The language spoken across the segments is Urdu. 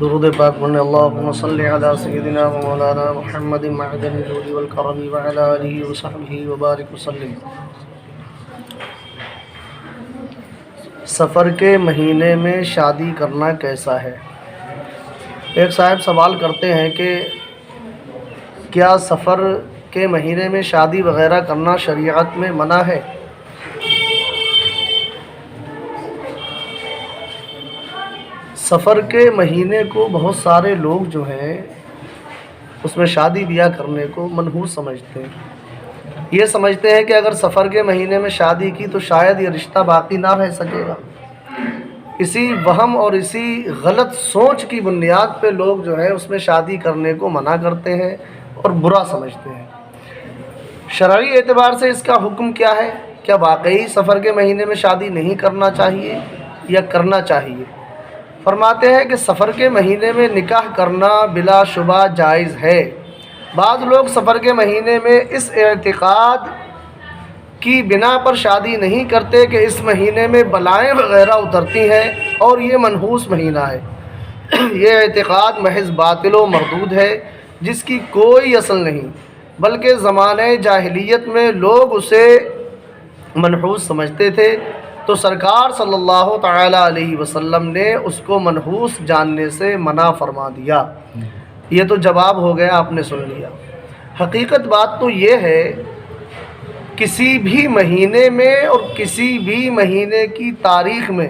درود پاک پڑھنے اللہم صلی علی سیدنا و مولانا محمد معدن الجود والکرم وعلی آلہ وصحبہ وبارک وسلم۔ سفر کے مہینے میں شادی کرنا کیسا ہے؟ ایک صاحب سوال کرتے ہیں کہ کیا سفر کے مہینے میں شادی وغیرہ کرنا شریعت میں منع ہے؟ سفر کے مہینے کو بہت سارے لوگ جو ہیں اس میں شادی بیاہ کرنے کو منحوس سمجھتے ہیں۔ یہ سمجھتے ہیں کہ اگر سفر کے مہینے میں شادی کی تو شاید یہ رشتہ باقی نہ رہ سکے گا۔ اسی وہم اور اسی غلط سوچ کی بنیاد پہ لوگ جو ہے اس میں شادی کرنے کو منع کرتے ہیں اور برا سمجھتے ہیں۔ شرعی اعتبار سے اس کا حکم کیا ہے؟ کیا واقعی سفر کے مہینے میں شادی نہیں کرنا چاہیے یا کرنا چاہیے؟ فرماتے ہیں کہ سفر کے مہینے میں نکاح کرنا بلا شبہ جائز ہے۔ بعض لوگ سفر کے مہینے میں اس اعتقاد کی بنا پر شادی نہیں کرتے کہ اس مہینے میں بلائیں وغیرہ اترتی ہیں اور یہ منحوس مہینہ ہے۔ یہ اعتقاد محض باطل و مردود ہے جس کی کوئی اصل نہیں، بلکہ زمانہ جاہلیت میں لوگ اسے منحوس سمجھتے تھے تو سرکار صلی اللہ تعالیٰ علیہ وسلم نے اس کو منحوس جاننے سے منع فرما دیا۔ یہ تو جواب ہو گیا، آپ نے سن لیا۔ حقیقت بات تو یہ ہے کسی بھی مہینے میں اور کسی بھی مہینے کی تاریخ میں،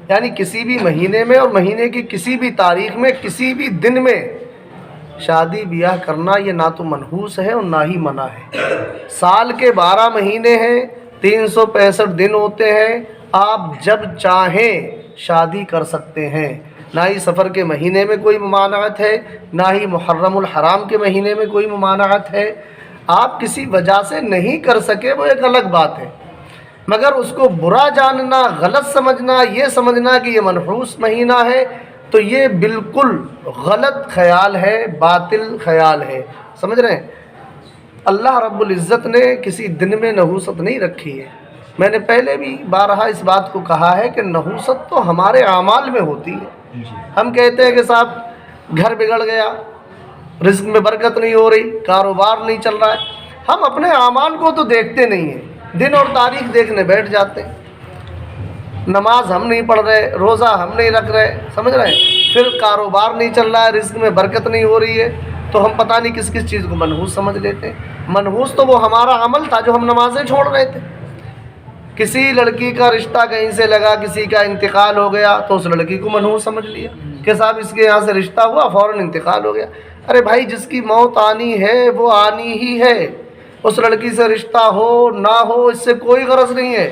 یعنی کسی بھی مہینے میں اور مہینے کی کسی بھی تاریخ میں کسی بھی دن میں شادی بیاہ کرنا یہ نہ تو منحوس ہے اور نہ ہی منع ہے۔ سال کے 12 مہینے ہیں، 365 دن ہوتے ہیں، آپ جب چاہیں شادی کر سکتے ہیں۔ نہ ہی سفر کے مہینے میں کوئی ممانعت ہے، نہ ہی محرم الحرام کے مہینے میں کوئی ممانعت ہے۔ آپ کسی وجہ سے نہیں کر سکے وہ ایک الگ بات ہے، مگر اس کو برا جاننا، غلط سمجھنا، یہ سمجھنا کہ یہ منحوس مہینہ ہے تو یہ بالکل غلط خیال ہے، باطل خیال ہے۔ سمجھ رہے ہیں؟ اللہ رب العزت نے کسی دن میں نحوست نہیں رکھی ہے۔ میں نے پہلے بھی بارہا اس بات کو کہا ہے کہ نحوست تو ہمارے اعمال میں ہوتی ہے۔ ہم کہتے ہیں کہ صاحب گھر بگڑ گیا، رزق میں برکت نہیں ہو رہی، کاروبار نہیں چل رہا ہے۔ ہم اپنے اعمال کو تو دیکھتے نہیں ہیں، دن اور تاریخ دیکھنے بیٹھ جاتے ہیں۔ نماز ہم نہیں پڑھ رہے، روزہ ہم نہیں رکھ رہے، سمجھ رہے ہیں؟ پھر کاروبار نہیں چل رہا ہے، رزق میں برکت نہیں ہو رہی ہے تو ہم پتہ نہیں کس کس چیز کو منحوس سمجھ لیتے ہیں۔ منحوس تو وہ ہمارا عمل تھا جو ہم نمازیں چھوڑ رہے تھے۔ کسی لڑکی کا رشتہ کہیں سے لگا، کسی کا انتقال ہو گیا تو اس لڑکی کو منحوس سمجھ لیا کہ صاحب اس کے یہاں سے رشتہ ہوا، فوراً انتقال ہو گیا۔ ارے بھائی، جس کی موت آنی ہے وہ آنی ہی ہے، اس لڑکی سے رشتہ ہو نہ ہو اس سے کوئی غرض نہیں ہے۔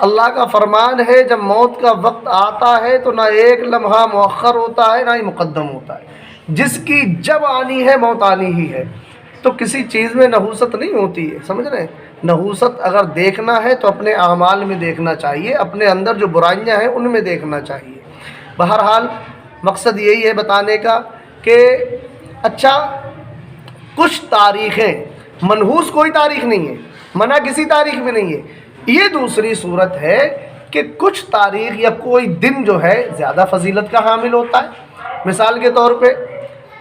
اللہ کا فرمان ہے جب موت کا وقت آتا ہے تو نہ ایک لمحہ مؤخر ہوتا ہے نہ ہی مقدم ہوتا ہے۔ جس کی جب آنی ہے موت آنی ہی ہے، تو کسی چیز میں نحوست نہیں ہوتی ہے، سمجھ رہے ہیں؟ نحوست اگر دیکھنا ہے تو اپنے اعمال میں دیکھنا چاہیے، اپنے اندر جو برائیاں ہیں ان میں دیکھنا چاہیے۔ بہرحال مقصد یہی ہے بتانے کا کہ اچھا کچھ تاریخیں، منحوس کوئی تاریخ نہیں ہے، منع کسی تاریخ میں نہیں ہے۔ یہ دوسری صورت ہے کہ کچھ تاریخ یا کوئی دن جو ہے زیادہ فضیلت کا حامل ہوتا ہے۔ مثال کے طور پہ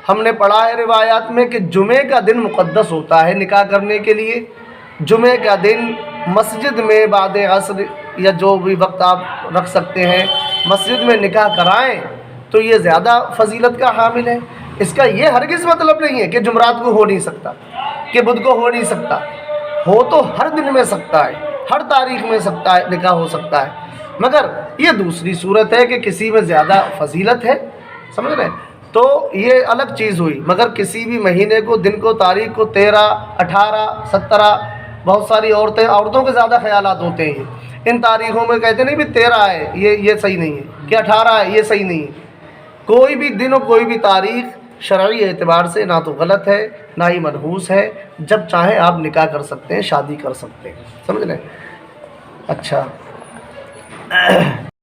ہم نے پڑھا ہے روایات میں کہ جمعے کا دن مقدس ہوتا ہے نکاح کرنے کے لیے۔ جمعے کا دن مسجد میں بعد عصر یا جو بھی وقت آپ رکھ سکتے ہیں مسجد میں نکاح کرائیں تو یہ زیادہ فضیلت کا حامل ہے۔ اس کا یہ ہرگز مطلب نہیں ہے کہ جمعرات کو ہو نہیں سکتا، کہ بدھ کو ہو نہیں سکتا۔ ہو تو ہر دن میں سکتا ہے، ہر تاریخ میں سکتا ہے، نکاح ہو سکتا ہے، مگر یہ دوسری صورت ہے کہ کسی میں زیادہ فضیلت ہے، سمجھ رہے ہیں؟ تو یہ الگ چیز ہوئی۔ مگر کسی بھی مہینے کو، دن کو، تاریخ کو 13، 18، 17، بہت ساری عورتوں کے زیادہ خیالات ہوتے ہیں۔ ان تاریخوں میں کہتے نہیں بھی 13 ہے، یہ صحیح نہیں ہے، کہ 18 ہے، یہ صحیح نہیں ہے۔ کوئی بھی دن اور کوئی بھی تاریخ شرعی اعتبار سے نہ تو غلط ہے نہ ہی منحوس ہے۔ جب چاہیں آپ نکاح کر سکتے ہیں، شادی کر سکتے ہیں، سمجھ لیں؟ اچھا